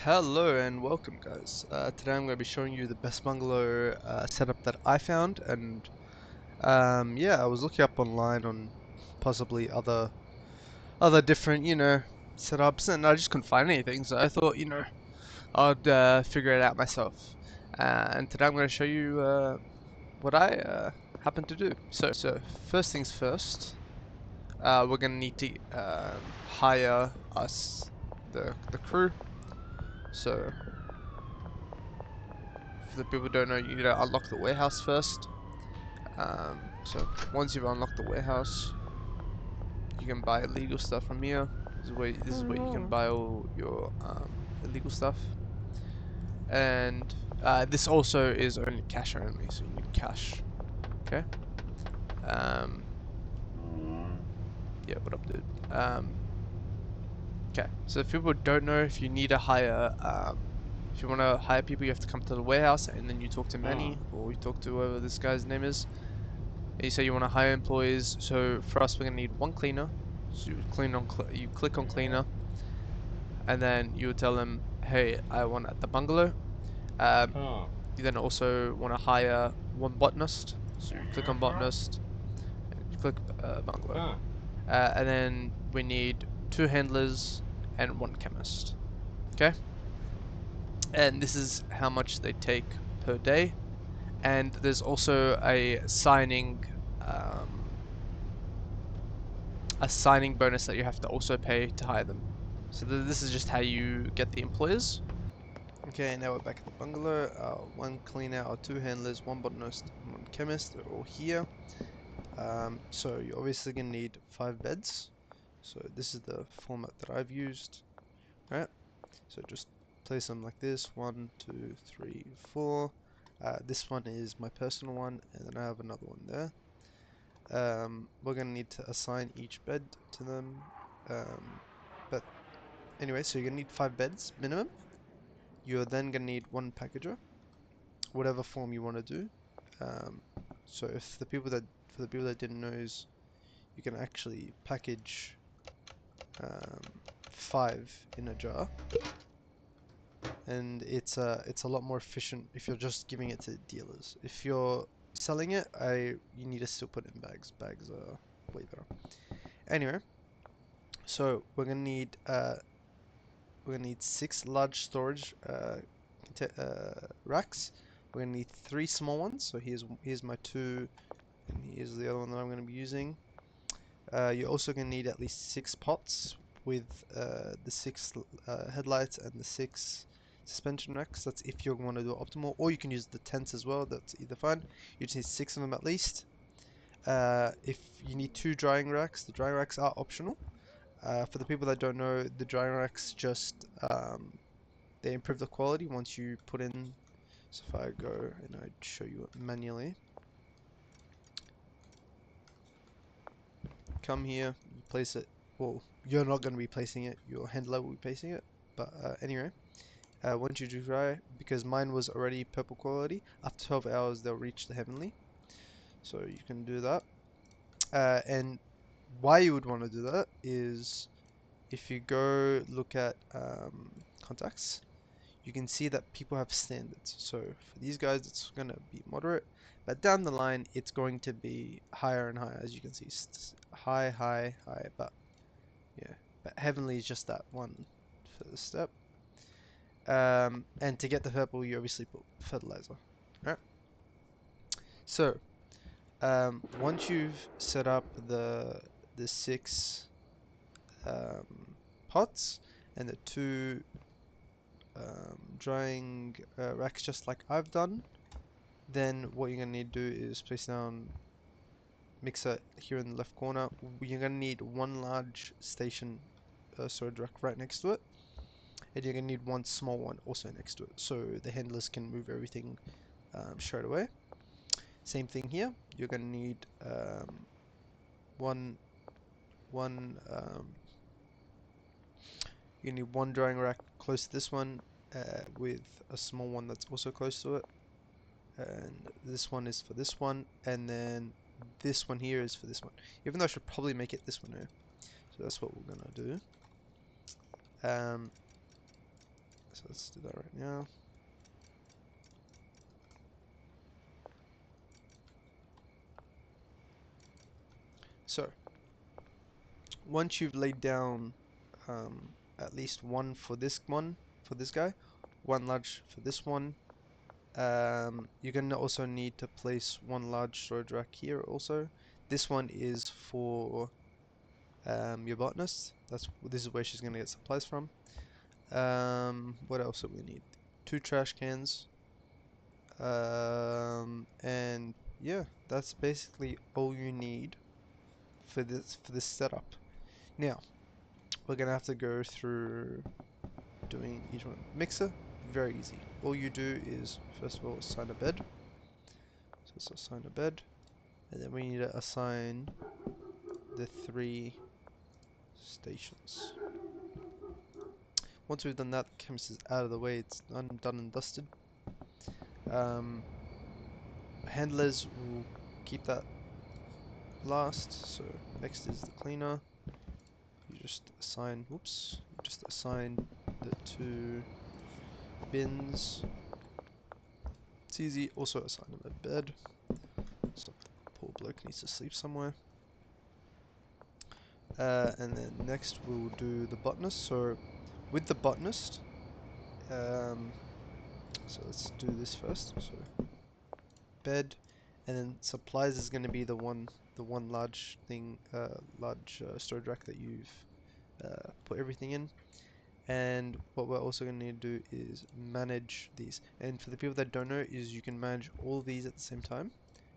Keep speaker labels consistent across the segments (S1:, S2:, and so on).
S1: Hello and welcome, guys. Today I'm going to be showing you the best bungalow setup that I found, and yeah, I was looking up online on possibly other different, setups, and I just couldn't find anything. So I thought, I'd figure it out myself. And today I'm going to show you what I happen to do. So first things first, we're going to need to hire us the crew. So for the people who don't know, you need to unlock the warehouse first. So once you've unlocked the warehouse, you can buy illegal stuff from here. This is where you can buy all your illegal stuff. And this also is only cash only, so you need cash. Okay. Um, yeah, what up, dude? Okay. So if people don't know, if you need to hire, if you want to hire people, you have to come to the warehouse, and then you talk to Manny, or you talk to whoever this guy's name is. You say you want to hire employees, so for us we're gonna need one cleaner. So you click on cleaner, and then you would tell them, hey, I want at the bungalow. You then also want to hire one botanist, so you click on botanist, and you click bungalow, and then we need two handlers and one chemist. Okay, and this is how much they take per day, and there's also um, a signing bonus that you have to also pay to hire them. So this is just how you get the employers. Okay, now we're back at the bungalow. One cleaner, our two handlers, one botanist, and one chemist. They're all here. So you're obviously going to need 5 beds. So this is the format that I've used. Right? So just place them like this. 1, 2, 3, 4. This one is my personal one, and then I have another one there. We're going to need to assign each bed to them. But anyway, so you're going to need 5 beds minimum. You're then going to need one packager, whatever form you want to do. Um, so if the people that for the people that didn't know, is you can actually package 5 in a jar, and it's a lot more efficient if you're just giving it to dealers. If you're selling it, you need to still put it in bags. Bags are way better. Anyway, so we're gonna need 6 large storage racks. We're gonna need 3 small ones. So here's my 2, and here's the other one that I'm gonna be using. You're also gonna need at least 6 pots with the 6 headlights and the 6 suspension racks. That's if you want to do optimal, or you can use the tents as well. That's either fine. You just need 6 of them at least. If you need 2 drying racks, the drying racks are optional. For the people that don't know, the drying racks just they improve the quality once you put in. So if I go and I show you it manually, come here, you place it. Well, you're not going to be placing it, your handler will be placing it. But anyway, once you do dry, because mine was already purple quality, after 12 hours they'll reach the heavenly. So you can do that. And why you would want to do that is if you go look at contacts, you can see that people have standards. So for these guys, it's going to be moderate, but down the line, it's going to be higher and higher, as you can see. High, high, high, but yeah. But heavenly is just that one for the step. And to get the purple, you obviously put fertilizer. Alright. So once you've set up the 6 pots and the 2 drying racks, just like I've done, then what you're going to need to do is place down mixer here in the left corner. You're going to need 1 large station storage rack right next to it, and you're going to need 1 small one also next to it, so the handlers can move everything straight away. Same thing here. You're going to need one you need 1 drying rack close to this one, with a small one that's also close to it, and this one is for this one, and then this one here is for this one, even though I should probably make it this one here. So that's what we're gonna do. So So let's do that right now. So once you've laid down at least one for this guy, one large for this one, you're gonna also need to place one large storage rack here also. This one is for your botanist. This is where she's gonna get supplies from. What else do we need? Two trash cans. And yeah, that's basically all you need for this setup. Now, we're gonna have to go through doing each one. Mixer, very easy. All you do is first of all assign a bed. So let's assign a bed, and then we need to assign the 3 stations. Once we've done that, the chemist is out of the way. It's done and dusted. Handlers will keep that last. So next is the cleaner. You just assign. Whoops. You just assign the 2 bins. It's easy. Also assign them a bed. So the poor bloke needs to sleep somewhere. And then next we'll do the botanist. So with the botanist, so let's do this first. So bed, and then supplies is going to be the one large thing, large storage rack that you've put everything in. And what we're also going to need to do is manage these. And for the people that don't know, is you can manage all these at the same time,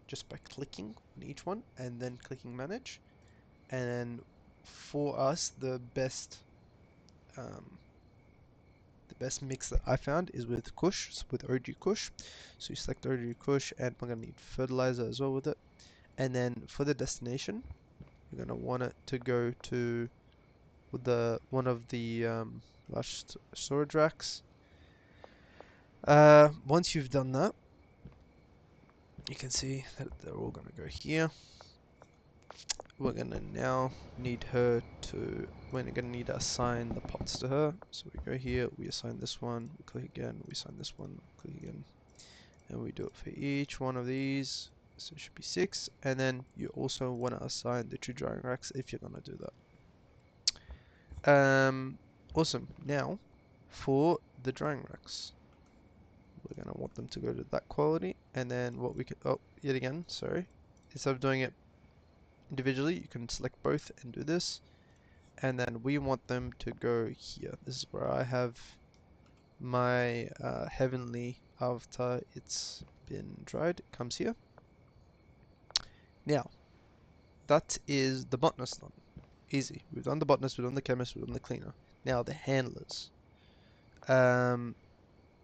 S1: just by clicking on each one and then clicking manage. And for us, the best mix that I found is with Kush, so with OG Kush. So you select OG Kush, and we're gonna need fertilizer as well with it. And then for the destination, you're gonna want it to go to one of the large storage racks. Once you've done that, you can see that they're all gonna go here. We're gonna now need her to. We're gonna need to assign the pots to her. So we go here, we assign this one, we click again, we assign this one, click again, and we do it for each one of these. So it should be 6, and then you also want to assign the 2 drying racks if you're gonna do that. Awesome. Now, for the drying racks, we're gonna want them to go to that quality, and then what we can. Oh, yet again, sorry. Instead of doing it individually, you can select both and do this, and then we want them to go here. This is where I have my heavenly after it's been dried. It comes here. Now, that is the botanist done. Easy. We've done the botanist, we've done the chemist, we've done the cleaner. Now the handlers.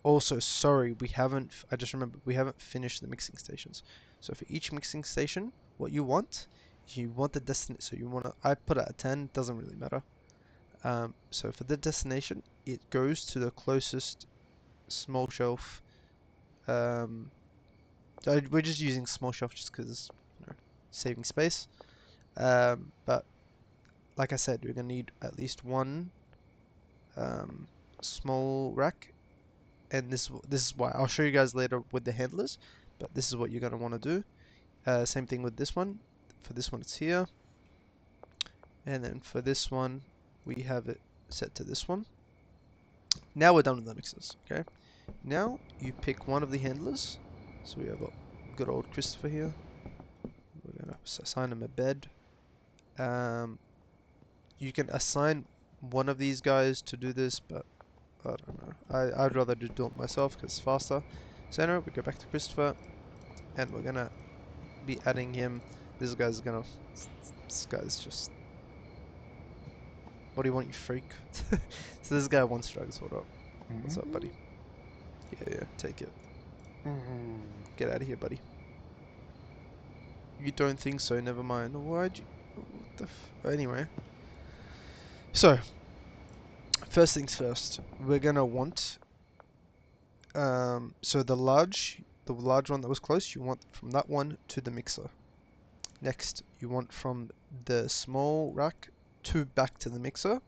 S1: Also, sorry, I just remembered, we haven't finished the mixing stations. So for each mixing station, what you want the destination. So you want to, I put it at 10, doesn't really matter. So for the destination, it goes to the closest small shelf. We're just using small shelf just because, saving space. But like I said, we're gonna need at least one small rack, and this is why I'll show you guys later with the handlers. But this is what you're gonna want to do. Same thing with this one. For this one, it's here, and then for this one, we have it set to this one. Now we're done with the mixers. Okay. Now you pick one of the handlers. So we have a good old Christopher here. We're gonna assign him a bed. You can assign one of these guys to do this, but I don't know. I'd rather just do it myself because it's faster. So anyway, we go back to Christopher, and we're gonna be adding him. This guy's just. What do you want, you freak? So this guy wants drugs. Hold up. What's up, buddy? Yeah, take it. Get out of here, buddy. You don't think so? Never mind. Why'd you? What the anyway. So, first things first. We're gonna want. So the large one that was close, you want from that one to the mixer. Next, you want from the small rack back to the mixer.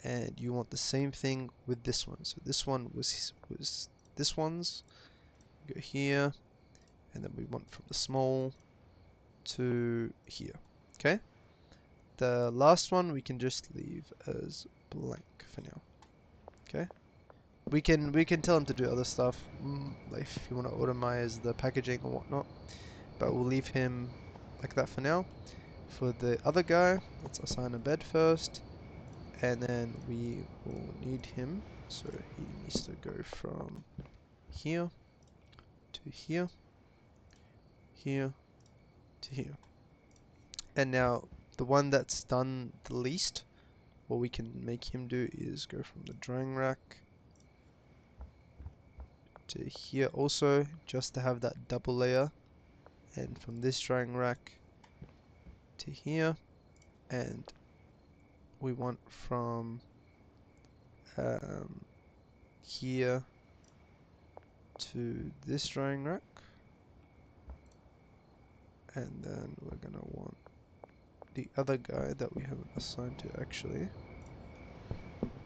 S1: and you want the same thing with this one. So this one was this one's. Go here, and then we want from the small to here. Okay. The last one we can just leave as blank for now. Okay. We can tell him to do other stuff, like if you want to automize the packaging or whatnot, but we'll leave him like that for now. For the other guy, let's assign a bed first, and then we will need him, so he needs to go from here to here, here to here. And now the one that's done the least, what we can make him do is go from the drying rack to here also, just to have that double layer, and from this drying rack to here, and we want from here to this drying rack, and then we're gonna want the other guy that we haven't assigned to actually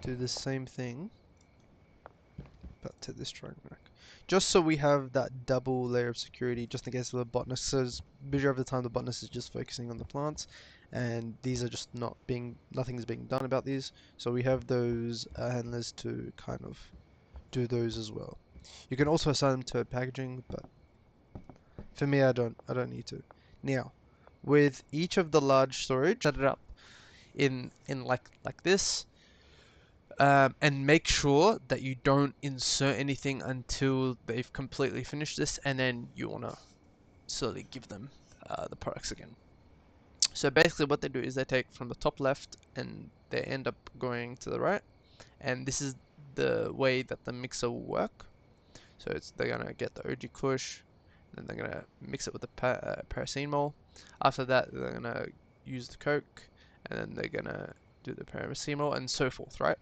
S1: do the same thing, but to this drying rack. Just so we have that double layer of security, just in case the botanist says, majority of the time the botanist is just focusing on the plants, and these are just nothing's being done about these. So we have those handlers to kind of do those as well. You can also assign them to packaging, but for me, I don't need to. Now, with each of the large storage, set it up in like this. And make sure that you don't insert anything until they've completely finished this, and then you want to slowly give them the products again. So basically what they do is they take from the top left and they end up going to the right, and this is the way that the mixer will work. So they're going to get the OG Kush, then they're going to mix it with the paracetamol. After that they're going to use the Coke, and then they're going to do the paracetamol, and so forth, right?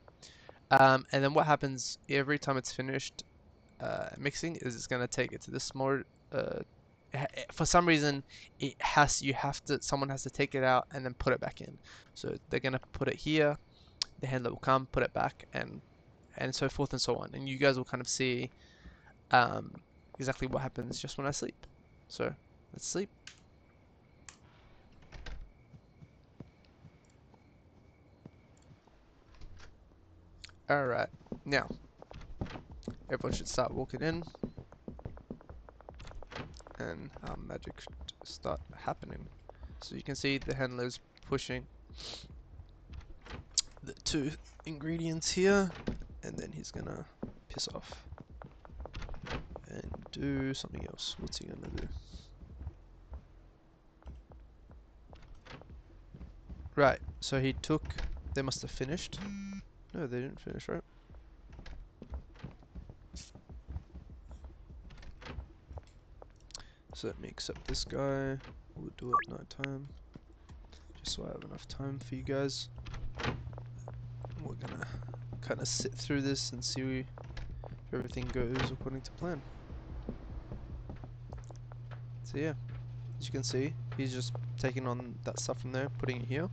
S1: And then what happens every time it's finished mixing is it's gonna take it to this more. For some reason, someone has to take it out and then put it back in. So they're gonna put it here. The handler will come, put it back, and so forth and so on. And you guys will kind of see exactly what happens just when I sleep. So let's sleep. Alright, now everyone should start walking in, and magic should start happening. So you can see the handler's pushing the 2 ingredients here, and then he's gonna piss off and do something else. What's he gonna do? Right, so they must have finished. No, they didn't finish, right? So let me accept this guy. We'll do it night time, just so I have enough time for you guys. We're gonna kind of sit through this and see if everything goes according to plan. So yeah, as you can see, he's just taking on that stuff from there, putting it here.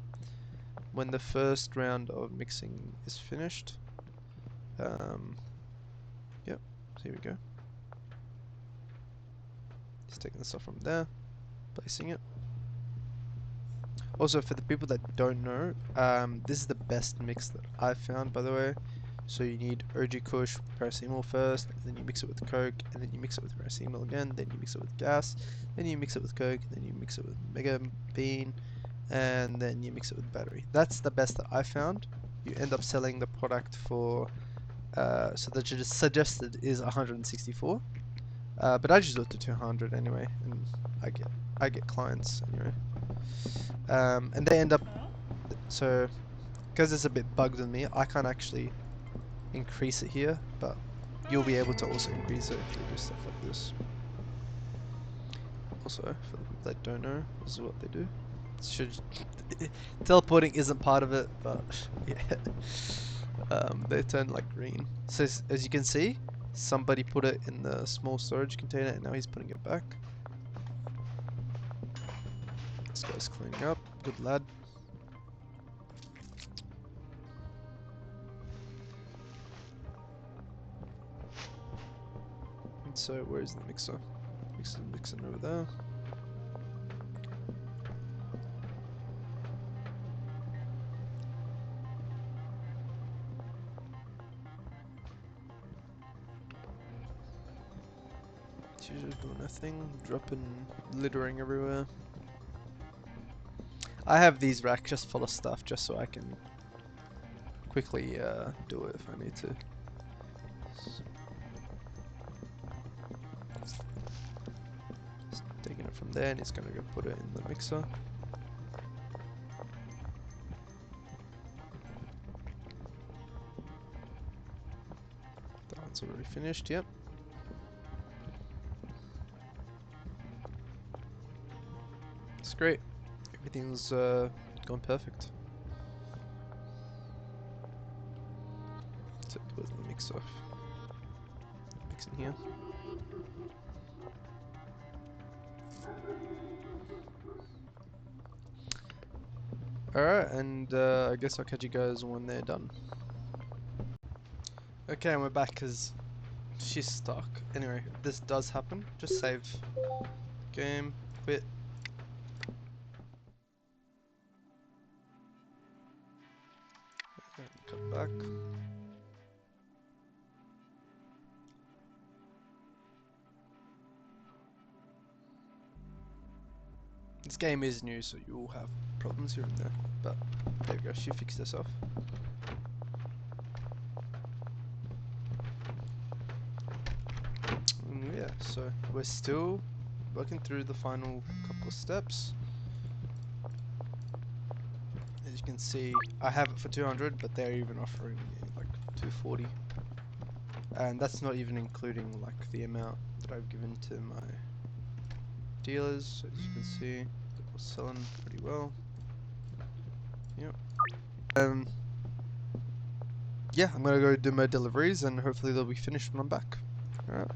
S1: When the first round of mixing is finished, yep, so here we go. He's taking the stuff from there, placing it. Also, for the people that don't know, this is the best mix that I've found, by the way. So you need OG Kush paracetamol first, and then you mix it with Coke, and then you mix it with paracetamol again, then you mix it with gas, then you mix it with Coke, then you mix it with Mega Bean, and then you mix it with battery. That's the best that I found. You end up selling the product for, so the suggested is 164, but I just do it to 200 anyway, and I get clients anyway. And they end up, so because it's a bit bugged with me, I can't actually increase it here, but you'll be able to also increase it if you do stuff like this. Also, for the people that don't know, this is what they do. Teleporting isn't part of it, but yeah, they turn like green. So as you can see, somebody put it in the small storage container, and now he's putting it back. This guy's cleaning up. Good lad. So where is the mixer? Mixing over there. It's usually doing nothing, dropping, littering everywhere. I have these racks just full of stuff just so I can quickly do it if I need to. Just taking it from there and he's gonna go put it in the mixer. That one's already finished, yep. It's great. Everything's gone perfect. So where's the mixer? Mix in here. Alright, and I guess I'll catch you guys when they're done. Okay, and we're back because she's stuck. Anyway, if this does happen, just save. Game, quit. And cut back. This game is new, so you will have problems here and there. But there you go, she fixed herself. And yeah, so we're still working through the final couple of steps. As you can see, I have it for 200, but they're even offering me like 240. And that's not even including like the amount that I've given to my dealers. As you can see, they're selling pretty well. Yep. Yeah, I'm gonna go do my deliveries and hopefully they'll be finished when I'm back. Alright.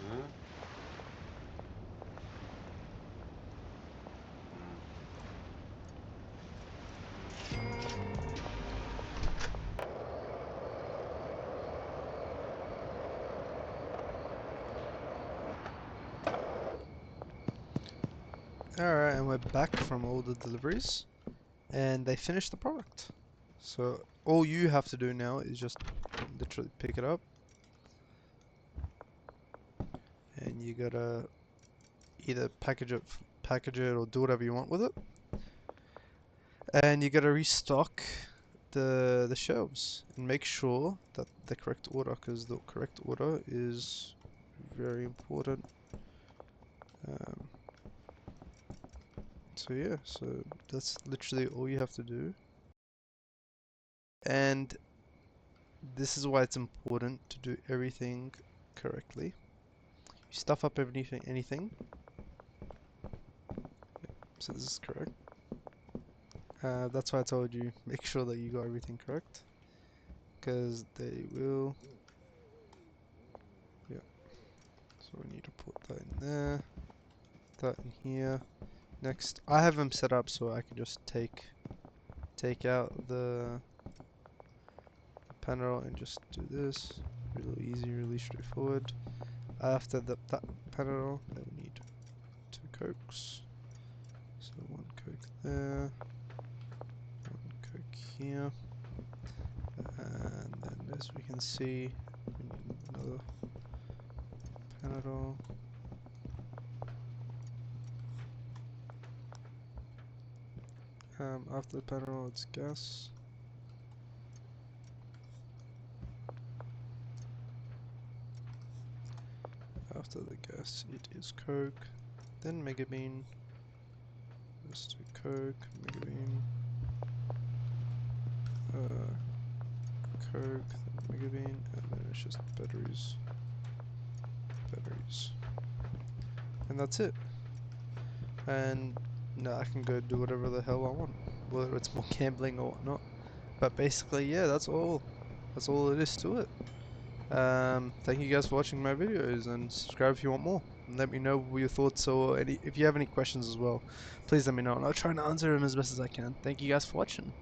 S2: Huh?
S1: Alright, and we're back from all the deliveries. And they finished the product. So all you have to do now is just literally pick it up. And you gotta either package it or do whatever you want with it. And you gotta restock the shelves and make sure that the correct order, because the correct order is very important. So yeah, so that's literally all you have to do. And this is why it's important to do everything correctly. You stuff up anything. So this is correct. That's why I told you, make sure that you got everything correct. Because they will... Yeah. So we need to put that in there. That in here. Next, I have them set up so I can just take take out the panel and just do this. Really easy, really straightforward. After that panel, then we need 2 cokes. So 1 coke there, 1 coke here, and then as we can see, we need another panel. After the panel, it's gas. After the gas, it is coke. Then mega bean. Let's do coke, mega bean, coke, then mega bean, and then it's just batteries, batteries, and that's it. And now I can go do whatever the hell I want, whether it's more gambling or whatnot. But basically, yeah, that's all. That's all it is to it. Thank you guys for watching my videos, and subscribe if you want more. And let me know your thoughts, or if you have any questions as well. Please let me know, and I'll try and answer them as best as I can. Thank you guys for watching.